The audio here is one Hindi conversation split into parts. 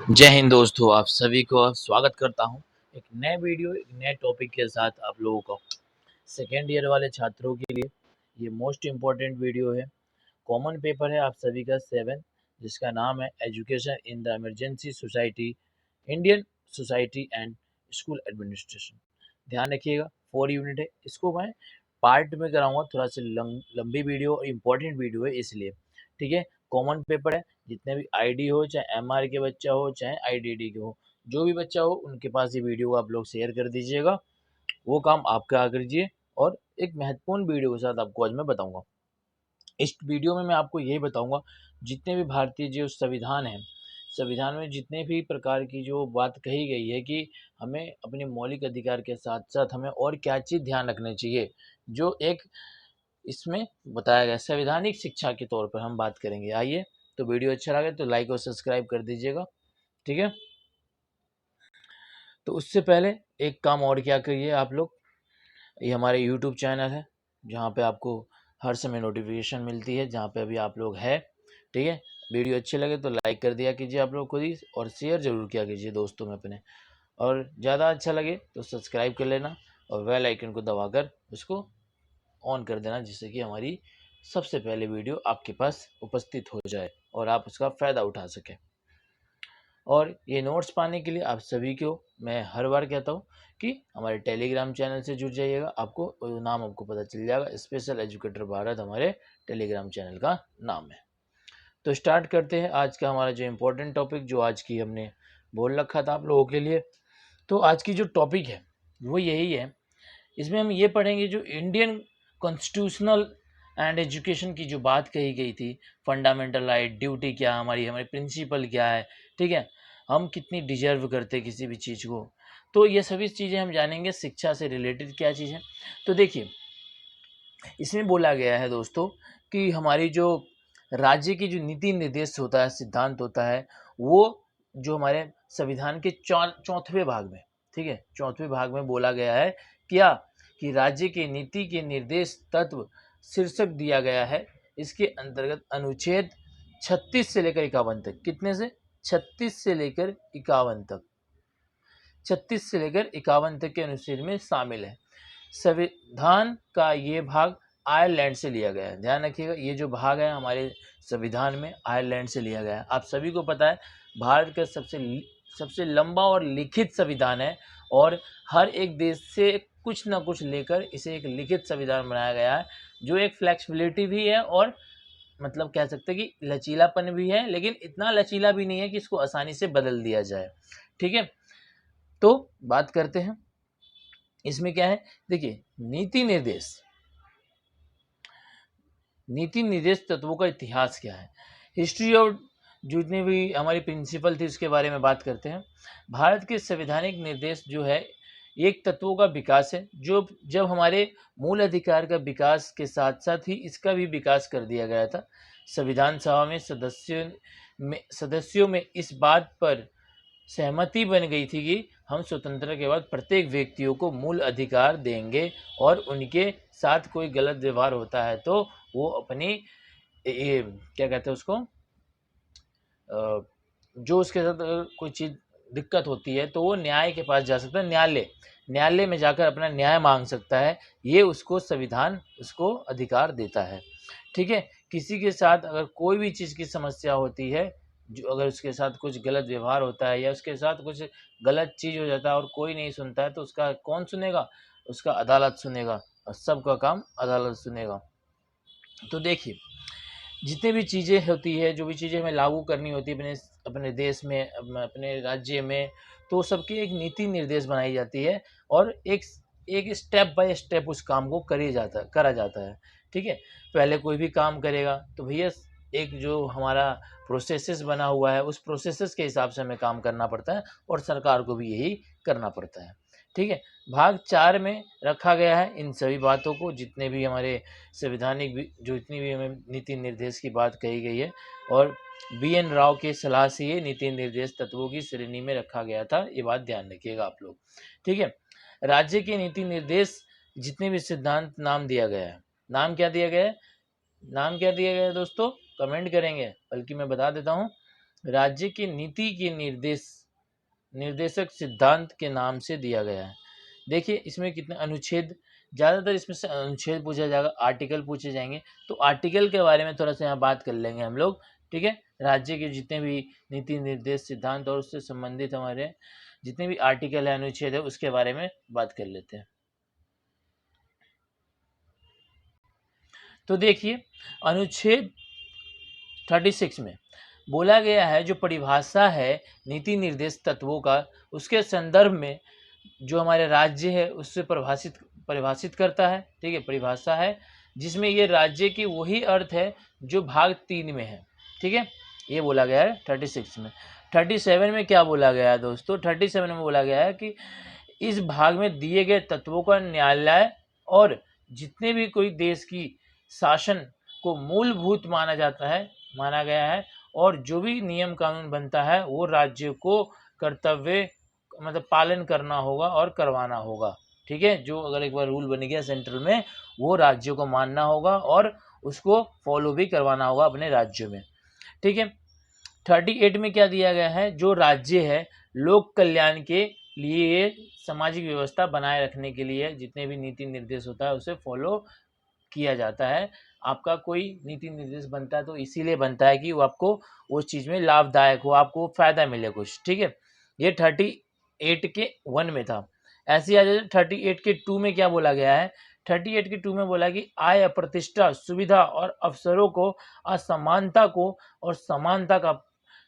जय हिंद दोस्तों, आप सभी को स्वागत करता हूं एक नए वीडियो एक नए टॉपिक के साथ। आप लोगों को सेकेंड ईयर वाले छात्रों के लिए ये मोस्ट इम्पोर्टेंट वीडियो है। कॉमन पेपर है आप सभी का 7, जिसका नाम है education in the emergency society, Indian society and school administration. ध्यान रखिएगा 4 यूनिट है। इसको मैं पार्ट में कराऊंगा, थोड़ा सा लंबी वीडियो और इम्पोर्टेंट वीडियो है इसलिए। ठीक है, कॉमन पेपर है। जितने भी आईडी हो, चाहे एमआर के बच्चा हो चाहे आईडीडी के हो, जो भी बच्चा हो उनके पास ये वीडियो आप लोग शेयर कर दीजिएगा। वो काम आपका आ कीजिए। और एक महत्वपूर्ण वीडियो के साथ आपको आज मैं बताऊंगा। इस वीडियो में मैं आपको यही बताऊंगा, जितने भी भारतीय जो संविधान है, संविधान में जितने भी प्रकार की जो बात कही गई है कि हमें अपने मौलिक अधिकार के साथ साथ हमें और क्या चीज़ ध्यान रखनी चाहिए, जो एक इसमें बताया गया संवैधानिक शिक्षा के तौर पर हम बात करेंगे। आइए, तो वीडियो अच्छा लगे तो लाइक और सब्सक्राइब कर दीजिएगा। ठीक है, तो उससे पहले एक काम और क्या करिए आप लोग, ये हमारे यूट्यूब चैनल है जहाँ पे आपको हर समय नोटिफिकेशन मिलती है, जहाँ पे अभी आप लोग है। ठीक है, वीडियो अच्छे लगे तो लाइक कर दिया कीजिए आप लोग खुद ही, और शेयर जरूर किया कीजिए दोस्तों में अपने। और ज़्यादा अच्छा लगे तो सब्सक्राइब कर लेना और बेल आइकन को दबाकर उसको ऑन कर देना, जिससे कि हमारी सबसे पहले वीडियो आपके पास उपस्थित हो जाए और आप उसका फ़ायदा उठा सकें। और ये नोट्स पाने के लिए आप सभी को मैं हर बार कहता हूँ कि हमारे टेलीग्राम चैनल से जुड़ जाइएगा। आपको नाम आपको पता चल जाएगा, स्पेशल एजुकेटर भारत हमारे टेलीग्राम चैनल का नाम है। तो स्टार्ट करते हैं आज का हमारा जो इम्पोर्टेंट टॉपिक, जो आज की हमने बोल रखा था आप लोगों के लिए। तो आज की जो टॉपिक है वो यही है। इसमें हम ये पढ़ेंगे जो इंडियन कॉन्स्टिट्यूशनल एंड एजुकेशन की जो बात कही गई थी, फंडामेंटल राइट, ड्यूटी क्या हमारी, हमारे प्रिंसिपल क्या है। ठीक है, हम कितनी डिजर्व करते हैं किसी भी चीज़ को, तो ये सभी चीज़ें हम जानेंगे। शिक्षा से रिलेटेड क्या चीज़ है, तो देखिए इसमें बोला गया है दोस्तों कि हमारी जो राज्य की जो नीति निर्देश होता है, सिद्धांत होता है, वो जो हमारे संविधान के चौथवें भाग में, ठीक है, चौथवें भाग में बोला गया है क्या कि राज्य के नीति के निर्देश तत्व शीर्षक दिया गया है। इसके अंतर्गत अनुच्छेद 36 से लेकर 51 तक, कितने से 36 से लेकर 51 तक, 36 से लेकर 51 तक के अनुच्छेद में शामिल है। संविधान का ये भाग आयरलैंड से लिया गया है। ध्यान रखिएगा, ये जो भाग है हमारे संविधान में आयरलैंड से लिया गया है। आप सभी को पता है भारत का सबसे लंबा और लिखित संविधान है, और हर एक देश से कुछ ना कुछ लेकर इसे एक लिखित संविधान बनाया गया है, जो एक फ्लेक्सिबिलिटी भी है और मतलब कह सकते हैं कि लचीलापन भी है, लेकिन इतना लचीला भी नहीं है कि इसको आसानी से बदल दिया जाए। ठीक है, तो बात करते हैं इसमें क्या है। देखिए, नीति निर्देश तत्वों का इतिहास क्या है, हिस्ट्री और जितने भी हमारी प्रिंसिपल थी उसके बारे में बात करते हैं। भारत के संवैधानिक निर्देश जो है एक तत्वों का विकास है, जो जब हमारे मूल अधिकार का विकास के साथ साथ ही इसका भी विकास कर दिया गया था। संविधान सभा में सदस्यों में इस बात पर सहमति बन गई थी कि हम स्वतंत्रता के बाद प्रत्येक व्यक्तियों को मूल अधिकार देंगे, और उनके साथ कोई गलत व्यवहार होता है तो वो अपनी ये क्या कहते हैं उसको, जो उसके साथ अगर कोई चीज़ दिक्कत होती है तो वो न्याय के पास जा सकता है, न्यायालय में जाकर अपना न्याय मांग सकता है। ये उसको संविधान उसको अधिकार देता है। ठीक है, किसी के साथ अगर कोई भी चीज़ की समस्या होती है, जो अगर उसके साथ कुछ गलत व्यवहार होता है या उसके साथ कुछ गलत चीज़ हो जाता है और कोई नहीं सुनता है, तो उसका कौन सुनेगा, उसका अदालत सुनेगा, और सबका काम अदालत सुनेगा। तो देखिए, जितनी भी चीज़ें होती है, जो भी चीज़ें हमें लागू करनी होती है अपने अपने देश में, अपने राज्य में, तो सबकी एक नीति निर्देश बनाई जाती है, और एक एक स्टेप बाय स्टेप उस काम को करा जाता है। ठीक है, पहले कोई भी काम करेगा तो भैया एक जो हमारा प्रोसेसेस बना हुआ है, उस प्रोसेसेस के हिसाब से हमें काम करना पड़ता है, और सरकार को भी यही करना पड़ता है। ठीक है, भाग 4 में रखा गया है इन सभी बातों को, जितने भी हमारे संवैधानिक जो इतनी भी हमें नीति निर्देश की बात कही गई है, और BN राव के सलाह से ये नीति निर्देश तत्वों की श्रेणी में रखा गया था। ये बात ध्यान रखिएगा आप लोग। ठीक है, राज्य के नीति निर्देश जितने भी सिद्धांत नाम दिया गया है, नाम क्या दिया गया है, नाम क्या दिया गया है दोस्तों, कमेंट करेंगे, बल्कि मैं बता देता हूँ। राज्य की नीति के निर्देशक सिद्धांत के नाम से दिया गया है। देखिए इसमें कितने अनुच्छेद, ज़्यादातर इसमें से अनुच्छेद पूछा जाएगा, आर्टिकल पूछे जाएंगे। तो आर्टिकल के बारे में थोड़ा सा यहाँ बात कर लेंगे हम लोग, ठीक है। राज्य के जितने भी नीति निर्देश सिद्धांत और उससे संबंधित हमारे जितने भी आर्टिकल है, अनुच्छेद है, उसके बारे में बात कर लेते हैं। तो देखिए अनुच्छेद 36 में बोला गया है, जो परिभाषा है नीति निर्देश तत्वों का, उसके संदर्भ में जो हमारे राज्य है उससे परिभाषित करता है, ठीक है। परिभाषा है जिसमें ये राज्य की वही अर्थ है जो भाग 3 में है, ठीक है। ये बोला गया है 36 में। 37 में क्या बोला गया है दोस्तों? 37 में बोला गया है कि इस भाग में दिए गए तत्वों का न्यायालय और जितने भी कोई देश की शासन को मूलभूत माना गया है, और जो भी नियम कानून बनता है वो राज्य को कर्तव्य मतलब पालन करना होगा और करवाना होगा, ठीक है। जो अगर एक बार रूल बन गया सेंट्रल में, वो राज्यों को मानना होगा और उसको फॉलो भी करवाना होगा अपने राज्यों में, ठीक है। 38 में क्या दिया गया है? जो राज्य है लोक कल्याण के लिए सामाजिक व्यवस्था बनाए रखने के लिए जितने भी नीति निर्देश होता है उसे फॉलो किया जाता है। आपका कोई नीति निर्देश बनता है तो इसीलिए बनता है कि वो आपको उस चीज़ में लाभदायक हो, आपको फायदा मिले कुछ, ठीक है। ये 38 के 1 में था। ऐसे ही आ जाए 38 के 2 में क्या बोला गया है? 38 के 2 में बोला कि आय, प्रतिष्ठा, सुविधा और अवसरों को असमानता को और समानता का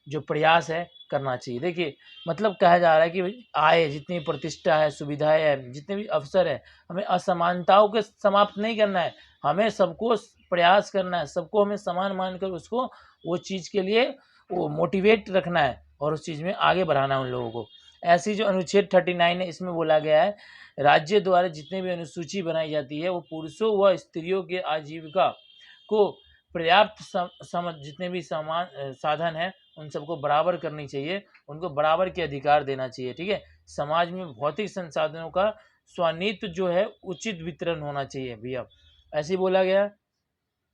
जो प्रयास है करना चाहिए। देखिए मतलब कहा जा रहा है कि आय, जितनी प्रतिष्ठा है, सुविधाएं है, जितने भी अवसर है, हमें असमानताओं के समाप्त नहीं करना है, हमें सबको प्रयास करना है, सबको हमें समान मानकर उसको वो चीज़ के लिए वो मोटिवेट रखना है और उस चीज़ में आगे बढ़ाना है उन लोगों को। ऐसी जो अनुच्छेद 39 है इसमें बोला गया है, राज्य द्वारा जितने भी अनुसूची बनाई जाती है वो पुरुषों व स्त्रियों के आजीविका को पर्याप्त जितने भी साधन है उन सबको बराबर करनी चाहिए, उनको बराबर के अधिकार देना चाहिए, ठीक है। समाज में भौतिक संसाधनों का स्वामित्व जो है उचित वितरण होना चाहिए भैया, ऐसे ही बोला गया।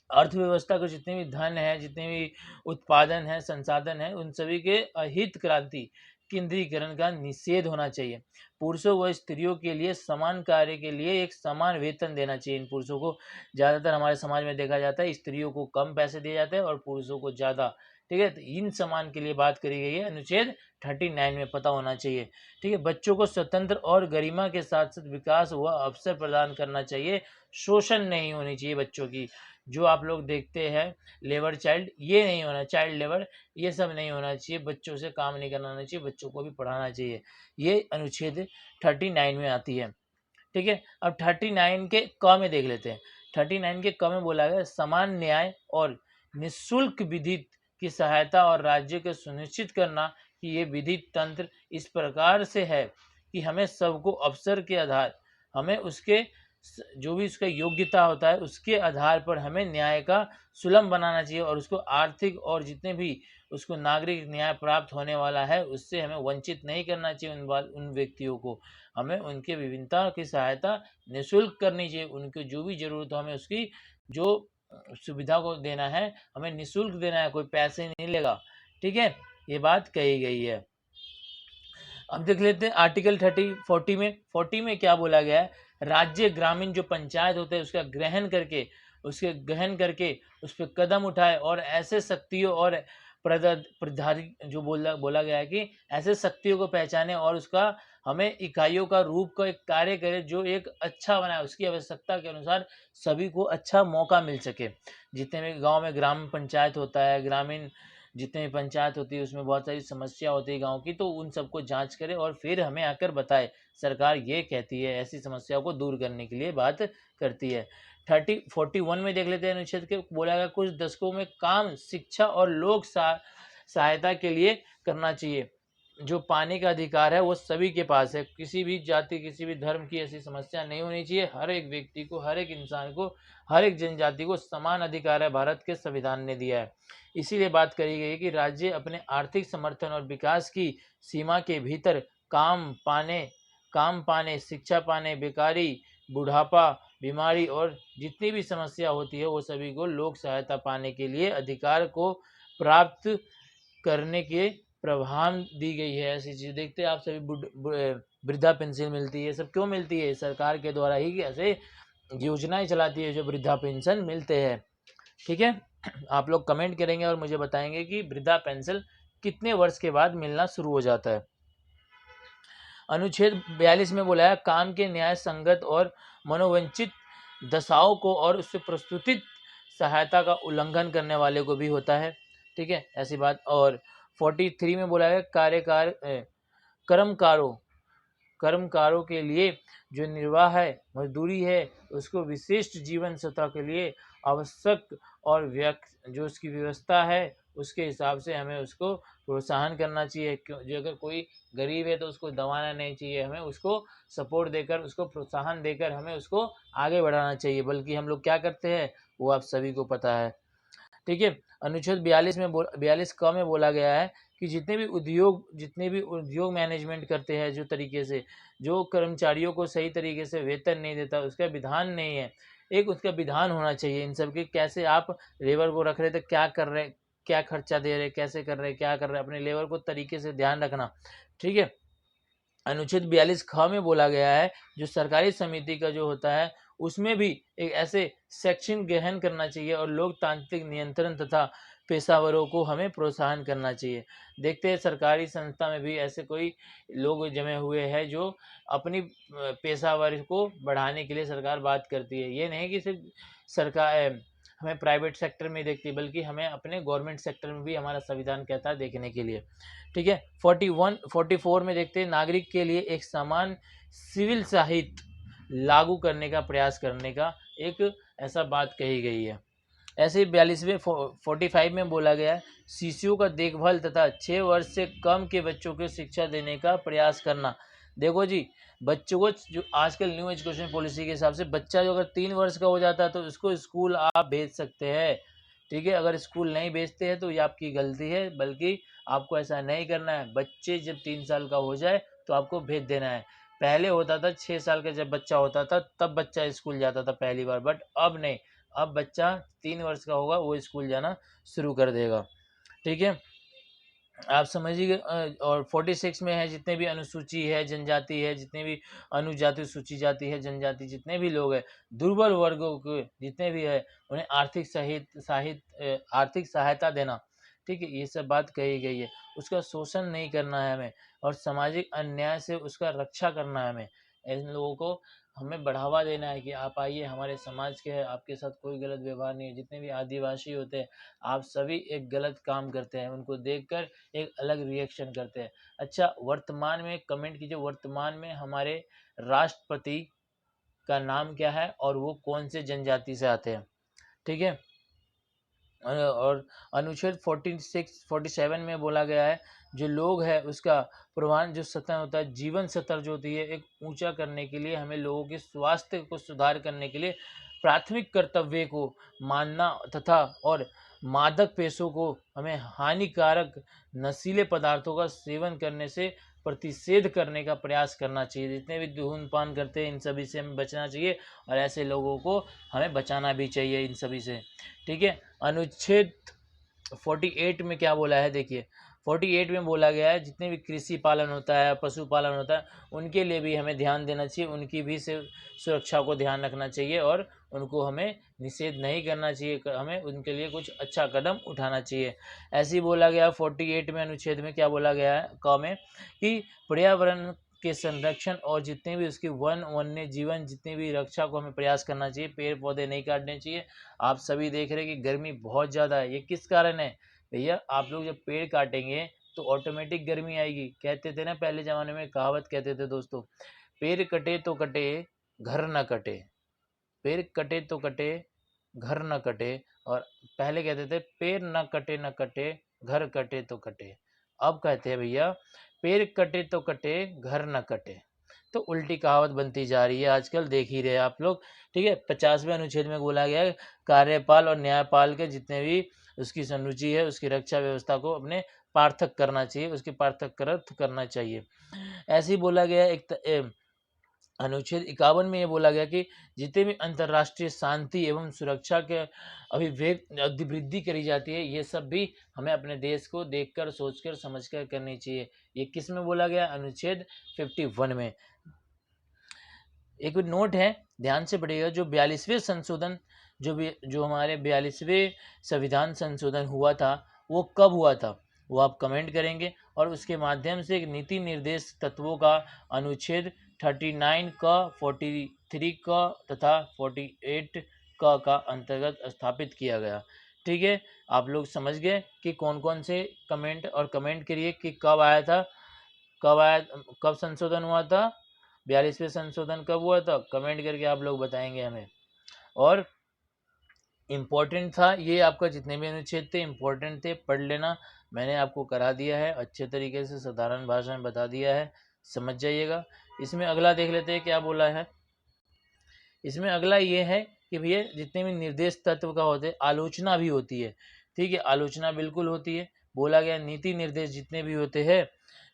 अर्थव्यवस्था को जितने भी धन है, जितने भी उत्पादन है, संसाधन है, उन सभी के अहित क्रांति केंद्रीकरण का निषेध होना चाहिए। पुरुषों व स्त्रियों के लिए समान कार्य के लिए एक समान वेतन देना चाहिए। इन पुरुषों को ज़्यादातर हमारे समाज में देखा जाता है, स्त्रियों को कम पैसे दिए जाते हैं और पुरुषों को ज़्यादा, ठीक है। तो इन समान के लिए बात करी गई है अनुच्छेद 39 में, पता होना चाहिए, ठीक है। बच्चों को स्वतंत्र और गरिमा के साथ साथ विकास व अवसर प्रदान करना चाहिए, शोषण नहीं होनी चाहिए बच्चों की। जो आप लोग देखते हैं लेबर चाइल्ड, ये नहीं होना, चाइल्ड लेबर, ये सब नहीं होना चाहिए। बच्चों से काम नहीं कराना चाहिए, बच्चों को भी पढ़ाना चाहिए। ये अनुच्छेद 39 में आती है, ठीक है। अब 39 के क में देख लेते हैं। 39 के क में बोला गया समान न्याय और निःशुल्क विधिक की सहायता और राज्य को सुनिश्चित करना कि ये विधिक तंत्र इस प्रकार से है कि हमें सबको अवसर के आधार, हमें उसके जो भी उसका योग्यता होता है उसके आधार पर हमें न्याय का सुलभ बनाना चाहिए और उसको आर्थिक और जितने भी उसको नागरिक न्याय प्राप्त होने वाला है उससे हमें वंचित नहीं करना चाहिए। उन व्यक्तियों को हमें उनके विभिन्नता की सहायता निःशुल्क करनी चाहिए। उनको जो भी ज़रूरत हो हमें उसकी जो सुविधा को देना है, हमें निःशुल्क देना है, कोई पैसे नहीं लेगा, ठीक है। ये बात कही गई है। अब देख लेते हैं आर्टिकल 40 में क्या बोला गया है? राज्य ग्रामीण जो पंचायत होते हैं उसका ग्रहण करके उस पर कदम उठाए और ऐसे शक्तियों और प्रधारी जो बोला गया है कि ऐसे शक्तियों को पहचाने और उसका हमें इकाइयों का रूप का एक कार्य करे जो एक अच्छा बनाए, उसकी आवश्यकता के अनुसार सभी को अच्छा मौका मिल सके। जितने भी गांव में ग्राम पंचायत होता है, ग्रामीण जितने भी पंचायत होती है उसमें बहुत सारी समस्या होती है गांव की, तो उन सबको जांच करे और फिर हमें आकर बताए सरकार ये कहती है, ऐसी समस्याओं को दूर करने के लिए बात करती है। 41 में देख लेते हैं अनुच्छेद के, बोला गया कुछ दशकों में काम, शिक्षा और लोक सहायता के लिए करना चाहिए। जो पानी का अधिकार है वो सभी के पास है, किसी भी जाति, किसी भी धर्म की ऐसी समस्या नहीं होनी चाहिए। हर एक व्यक्ति को, हर एक इंसान को, हर एक जनजाति को समान अधिकार है, भारत के संविधान ने दिया है। इसीलिए बात करी गई है कि राज्य अपने आर्थिक समर्थन और विकास की सीमा के भीतर काम पाने, शिक्षा पाने, बेकारी, बुढ़ापा, बीमारी और जितनी भी समस्या होती है वो सभी को लोक सहायता पाने के लिए अधिकार को प्राप्त करने के प्रावधान दी गई है। ऐसी चीज देखते हैं आप सभी, वृद्धा पेंशन मिलती है, सब क्यों मिलती है? सरकार के द्वारा ही ऐसे योजनाएं चलाती है जो वृद्धा पेंशन मिलते हैं। ठीक है, आप लोग कमेंट करेंगे और मुझे बताएंगे कि वृद्धा पेंशन कितने वर्ष के बाद मिलना शुरू हो जाता है। अनुच्छेद 42 में बोला है काम के न्याय संगत और मनोवंचित दशाओं को और उससे प्रस्तुतित सहायता का उल्लंघन करने वाले को भी होता है। ठीक है, ऐसी बात। और 43 में बोला है कर्मकारों के लिए जो निर्वाह है, मजदूरी है, उसको विशिष्ट जीवन सत्ता के लिए आवश्यक और जो उसकी व्यवस्था है उसके हिसाब से हमें उसको प्रोत्साहन करना चाहिए। जो अगर कोई गरीब है तो उसको दबाना नहीं चाहिए, हमें उसको सपोर्ट देकर, उसको प्रोत्साहन देकर हमें उसको आगे बढ़ाना चाहिए। बल्कि हम लोग क्या करते हैं वो आप सभी को पता है। ठीक है, अनुच्छेद 42 क में बोला गया है कि जितने भी उद्योग मैनेजमेंट करते हैं, जो तरीके से जो कर्मचारियों को सही तरीके से वेतन नहीं देता, उसका विधान नहीं है। एक उसका विधान होना चाहिए इन सब के, कैसे आप लेबर को रख रहे थे, क्या कर रहे, क्या खर्चा दे रहे, कैसे कर रहे, क्या कर रहे, अपने लेबर को तरीके से ध्यान रखना। ठीक है, अनुच्छेद 42 ख में बोला गया है जो सरकारी समिति का जो होता है उसमें भी एक ऐसे सेक्शन गहन करना चाहिए और लोकतांत्रिक नियंत्रण तथा पेशावरों को हमें प्रोत्साहन करना चाहिए। देखते हैं सरकारी संस्था में भी ऐसे कोई लोग जमे हुए हैं जो अपनी पेशावर को बढ़ाने के लिए सरकार बात करती है। ये नहीं कि सिर्फ सरकार हमें प्राइवेट सेक्टर में देखती है, बल्कि हमें अपने गवर्नमेंट सेक्टर में भी हमारा संविधान कहता है देखने के लिए। ठीक है, 44 में देखते हैं नागरिक के लिए एक समान सिविल साहित्य लागू करने का प्रयास करने का एक ऐसा बात कही गई है। ऐसे ही 45 में बोला गया है शिशुओं का देखभाल तथा 6 वर्ष से कम के बच्चों को शिक्षा देने का प्रयास करना। देखो जी, बच्चों को जो आजकल न्यू एजुकेशन पॉलिसी के हिसाब से बच्चा जो अगर 3 वर्ष का हो जाता है तो उसको स्कूल आप भेज सकते हैं। ठीक है, अगर स्कूल नहीं भेजते हैं तो ये आपकी गलती है, बल्कि आपको ऐसा नहीं करना है। बच्चे जब 3 साल का हो जाए तो आपको भेज देना है। पहले होता था 6 साल का जब बच्चा होता था तब बच्चा स्कूल जाता था पहली बार, बट अब नहीं। अब बच्चा 3 वर्ष का होगा वो स्कूल जाना शुरू कर देगा। ठीक है, आप समझिए। और 46 में है जितने भी अनुसूची है, जनजाति है, जितने भी अनुजाति, सूची जाति है, जनजाति, जितने भी लोग हैं, दुर्बल वर्गों के जितने भी है, उन्हें आर्थिक सहायता देना। ठीक है, ये सब बात कही गई है। उसका शोषण नहीं करना है हमें, और सामाजिक अन्याय से उसका रक्षा करना है हमें। इन लोगों को हमें बढ़ावा देना है कि आप आइए, हमारे समाज के हैं, आपके साथ कोई गलत व्यवहार नहीं है। जितने भी आदिवासी होते हैं, आप सभी एक गलत काम करते हैं, उनको देखकर एक अलग रिएक्शन करते हैं। अच्छा, वर्तमान में कमेंट कीजिए, वर्तमान में हमारे राष्ट्रपति का नाम क्या है और वो कौन से जनजाति से आते हैं। ठीक है, और अनुच्छेद 47 में बोला गया है जो लोग है उसका प्रवाहन जो सतह होता है, जीवन स्तर जो होती है एक ऊंचा करने के लिए, हमें लोगों के स्वास्थ्य को सुधार करने के लिए प्राथमिक कर्तव्य को मानना तथा और मादक पेशों को हमें हानिकारक नशीले पदार्थों का सेवन करने से प्रतिषेध करने का प्रयास करना चाहिए। जितने भी धूम्रपान करते हैं इन सभी से हमें बचना चाहिए, और ऐसे लोगों को हमें बचाना भी चाहिए इन सभी से। ठीक है, अनुच्छेद 48 में क्या बोला है देखिए, 48 में बोला गया है जितने भी कृषि पालन होता है, पशुपालन होता है, उनके लिए भी हमें ध्यान देना चाहिए, उनकी भी सुरक्षा को ध्यान रखना चाहिए, और उनको हमें निषेध नहीं करना चाहिए, हमें उनके लिए कुछ अच्छा कदम उठाना चाहिए। ऐसे ही बोला गया 48 में अनुच्छेद में क्या बोला गया है क में कि पर्यावरण के संरक्षण और जितने भी उसकी वन्य जीवन जितनी भी रक्षा को हमें प्रयास करना चाहिए, पेड़ पौधे नहीं काटने चाहिए। आप सभी देख रहे हैं कि गर्मी बहुत ज़्यादा है, ये किस कारण है भैया? आप लोग जब पेड़ काटेंगे तो ऑटोमेटिक गर्मी आएगी। कहते थे ना पहले ज़माने में, कहावत कहते थे दोस्तों, पेड़ कटे तो कटे घर न कटे, पेड़ कटे तो कटे घर न कटे। और पहले कहते थे पेड़ न कटे घर कटे तो कटे। अब कहते हैं भैया पेड़ कटे तो कटे घर न कटे। तो उल्टी कहावत बनती जा रही है आजकल, देख ही रहे आप लोग। ठीक है, 50वें अनुच्छेद में बोला गया है कार्यपाल और न्यायपाल के जितने भी उसकी संरुचि है उसकी रक्षा व्यवस्था को अपने पार्थक करना चाहिए, उसके पार्थक करना चाहिए। ऐसे ही बोला गया अनुच्छेद 51 में ये बोला गया कि जितने भी अंतर्राष्ट्रीय शांति एवं सुरक्षा के अभिवृद्धि करी जाती है, ये सब भी हमें अपने देश को देखकर, सोचकर, समझकर करनी चाहिए। ये किस में बोला गया? अनुच्छेद 51 में। एक नोट है, ध्यान से पढ़िएगा, जो 42वें संशोधन, जो हमारे 42वें संविधान संशोधन हुआ था, वो कब हुआ था वो आप कमेंट करेंगे, और उसके माध्यम से एक नीति निर्देश तत्वों का अनुच्छेद 39 का, 43 का तथा 48 का अंतर्गत स्थापित किया गया। ठीक है, आप लोग समझ गए कि कौन कौन से कमेंट, और कमेंट करिए कि कब आया था, कब संशोधन हुआ था, 42वें संशोधन कब हुआ था, कमेंट करके आप लोग बताएंगे हमें। और इम्पोर्टेंट था ये, आपका जितने भी अनुच्छेद थे इम्पोर्टेंट थे, पढ़ लेना, मैंने आपको करा दिया है, अच्छे तरीके से साधारण भाषा में बता दिया है, समझ जाइएगा। इसमें अगला देख लेते हैं क्या बोला है। इसमें अगला ये है कि भैया जितने भी निर्देश तत्व का होते हैं, आलोचना भी होती है। ठीक है, आलोचना बिल्कुल होती है। बोला गया नीति निर्देश जितने भी होते हैं,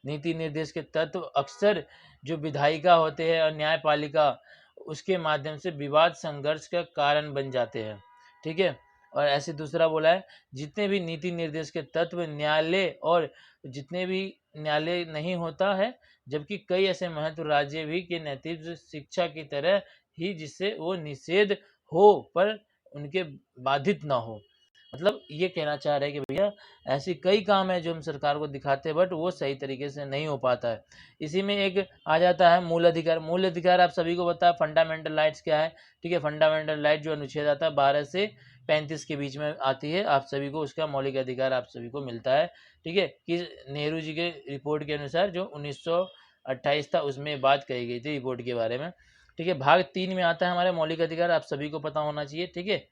नीति निर्देश के तत्व अक्सर जो विधायिका होते हैं और न्यायपालिका, उसके माध्यम से विवाद संघर्ष का कारण बन जाते हैं। ठीक है, और ऐसे दूसरा बोला है, जितने भी नीति निर्देश के तत्व न्यायालय, और जितने भी न्यायालय नहीं होता है, जबकि कई ऐसे महत्व राज्य भी के नेतृत्व शिक्षा की तरह ही, जिससे वो निषेध हो पर उनके बाधित ना हो। मतलब ये कहना चाह रहे हैं कि भैया ऐसी कई काम है जो हम सरकार को दिखाते हैं, बट वो सही तरीके से नहीं हो पाता है। इसी में एक आ जाता है मूल अधिकार। मूल अधिकार आप सभी को पता है, फंडामेंटल राइट्स क्या है। ठीक है, फंडामेंटल राइट जो अनुच्छेद आता है 12 से 35 के बीच में आती है, आप सभी को उसका मौलिक अधिकार आप सभी को मिलता है। ठीक है, कि नेहरू जी के रिपोर्ट के अनुसार जो 1928 था, उसमें बात कही गई थी रिपोर्ट के बारे में। ठीक है, भाग 3 में आता है हमारे मौलिक अधिकार, आप सभी को पता होना चाहिए। ठीक है,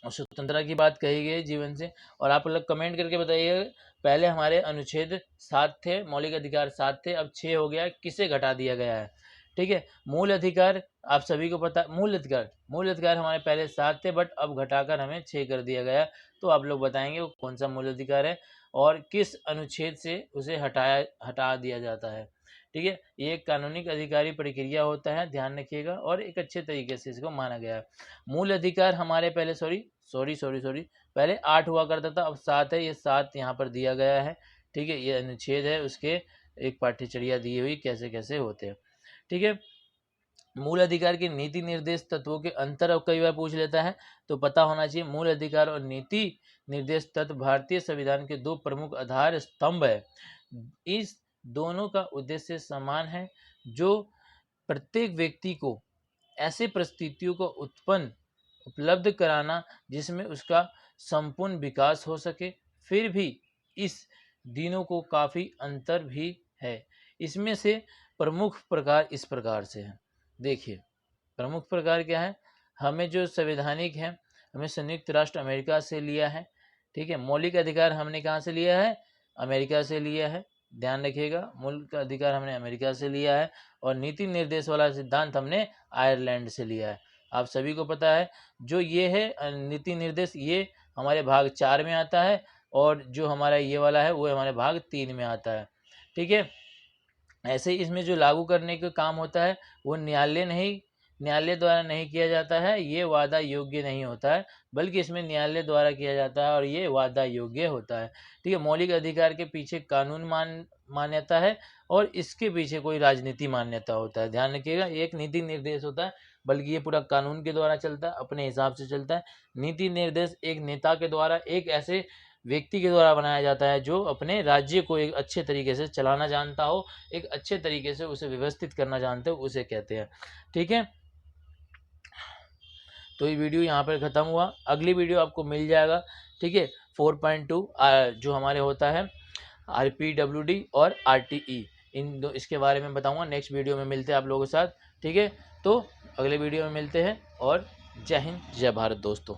और स्वतंत्रता की बात कही गई जीवन से। और आप लोग कमेंट करके बताइए, पहले हमारे अनुच्छेद 7 थे, मौलिक अधिकार 7 थे, अब 6 हो गया, किसे घटा दिया गया है। ठीक है, मूल अधिकार आप सभी को पता, मूल अधिकार हमारे पहले 7 थे, बट अब घटाकर हमें 6 कर दिया गया। तो आप लोग बताएंगे वो कौन सा मूल अधिकार है और किस अनुच्छेद से उसे हटा दिया जाता है। ठीक है, ये एक कानूनी अधिकारी प्रक्रिया होता है, ध्यान रखिएगा, और एक अच्छे तरीके से इसको माना गया है। मूल अधिकार हमारे पहले सॉरी पहले 8 हुआ करता था, अब 7 है, ये 7 यहाँ पर दिया गया है। ठीक है, ये अनुच्छेद है, उसके एक पाठ्यचर्या दी हुई कैसे कैसे होते हैं। ठीक है, मूल अधिकार के नीति निर्देश तत्वों के अंतर अब कई बार पूछ लेता है, तो पता होना चाहिए मूल अधिकार और नीति निर्देश तत्व भारतीय संविधान के दो प्रमुख आधार स्तंभ है। इस दोनों का उद्देश्य समान है, जो प्रत्येक व्यक्ति को ऐसे परिस्थितियों को उपलब्ध कराना जिसमें उसका संपूर्ण विकास हो सके। फिर भी इस दिनों को काफ़ी अंतर भी है। इसमें से प्रमुख प्रकार इस प्रकार से है। देखिए, प्रमुख प्रकार क्या है, हमें जो संवैधानिक है, हमें संयुक्त राष्ट्र अमेरिका से लिया है। ठीक है, मौलिक अधिकार हमने कहाँ से लिया है? अमेरिका से लिया है, ध्यान रखिएगा, मौलिक अधिकार हमने अमेरिका से लिया है। और नीति निर्देश वाला सिद्धांत हमने आयरलैंड से लिया है। आप सभी को पता है, जो ये है नीति निर्देश, ये हमारे भाग 4 में आता है, और जो हमारा ये वाला है वो हमारे भाग 3 में आता है। ठीक है, ऐसे ही इसमें जो लागू करने का काम होता है वो न्यायालय द्वारा नहीं किया जाता है, ये वादा योग्य नहीं होता है, बल्कि इसमें न्यायालय द्वारा किया जाता है और ये वादा योग्य होता है। ठीक है, मौलिक अधिकार के पीछे कानून मान्यता है, और इसके पीछे कोई राजनीति मान्यता होता है। ध्यान रखिएगा, ये एक नीति निर्देश होता है, बल्कि ये पूरा कानून के द्वारा चलता है, अपने हिसाब से चलता है। नीति निर्देश एक नेता के द्वारा, एक ऐसे व्यक्ति के द्वारा बनाया जाता है जो अपने राज्य को एक अच्छे तरीके से चलाना जानता हो, एक अच्छे तरीके से उसे व्यवस्थित करना जानते हो, उसे कहते हैं। ठीक है, तो ये वीडियो यहाँ पर ख़त्म हुआ। अगली वीडियो आपको मिल जाएगा। ठीक है, 4.2 जो हमारे होता है RPWD और RTE, इसके बारे में बताऊंगा। नेक्स्ट वीडियो में मिलते हैं आप लोगों के साथ। ठीक है, तो अगले वीडियो में मिलते हैं, और जय हिंद जय भारत दोस्तों।